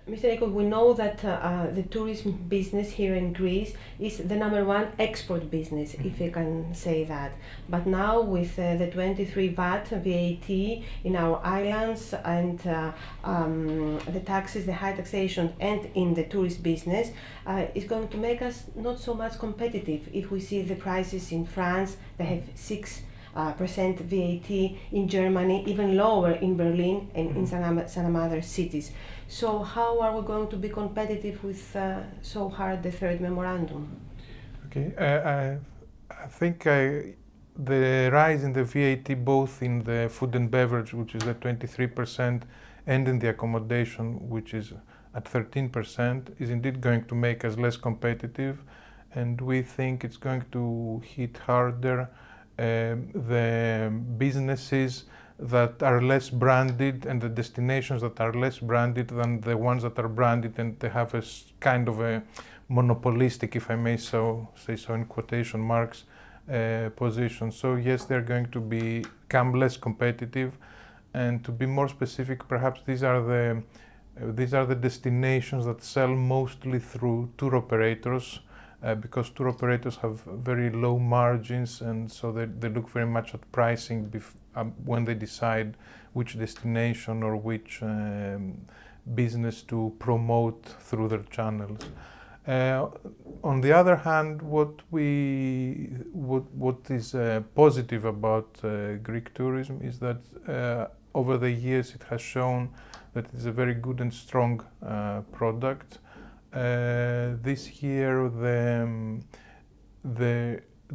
Mr. Ikkos, we know that the tourism business here in Greece is the #1 export business, if I can say that. But now with the 23 VAT in our islands and the taxes, the high taxation, and in the tourist business, is going to make us not so much competitive. If we see the prices in France, they have 6% VAT, in Germany, even lower in Berlin and in some other cities. So how are we going to be competitive with so hard the third memorandum? Okay, I think the rise in the VAT, both in the food and beverage, which is at 23%, and in the accommodation, which is at 13%, is indeed going to make us less competitive, and we think it's going to hit harder the businesses that are less branded and the destinations that are less branded than the ones that are branded, and they have a kind of a monopolistic, if I may say so in quotation marks, position. So yes, they're going to become less competitive, and to be more specific, perhaps these are the destinations that sell mostly through tour operators, because tour operators have very low margins, and so they look very much at pricing when they decide which destination or which business to promote through their channels. On the other hand, what is positive about Greek tourism is that over the years it has shown that it's a very good and strong product. This year the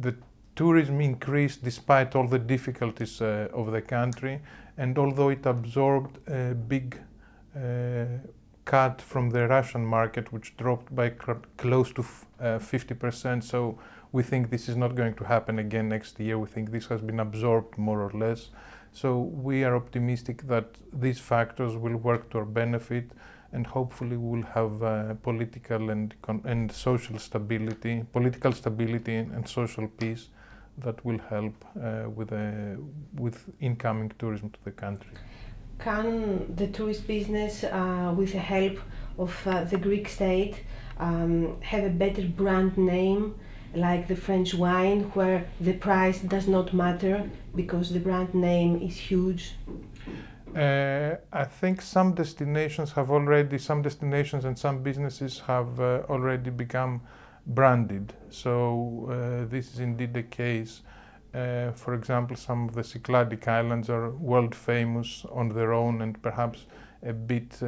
tourism increased despite all the difficulties of the country, and although it absorbed a big cut from the Russian market, which dropped by close to 50%, so we think this is not going to happen again next year. We think this has been absorbed more or less. So we are optimistic that these factors will work to our benefit, and hopefully we'll have political and social stability, political stability and social peace that will help with incoming tourism to the country. Can the tourist business, with the help of the Greek state, have a better brand name, like the French wine, where the price does not matter because the brand name is huge? I think some destinations and some businesses have already become branded. So this is indeed the case. For example, some of the Cycladic islands are world famous on their own, and perhaps a bit,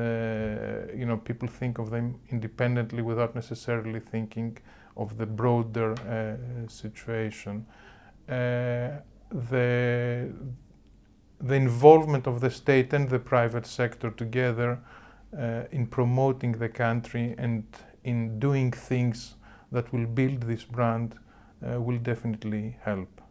people think of them independently without necessarily thinking of the broader situation. The involvement of the state and the private sector together in promoting the country and in doing things that will build this brand will definitely help.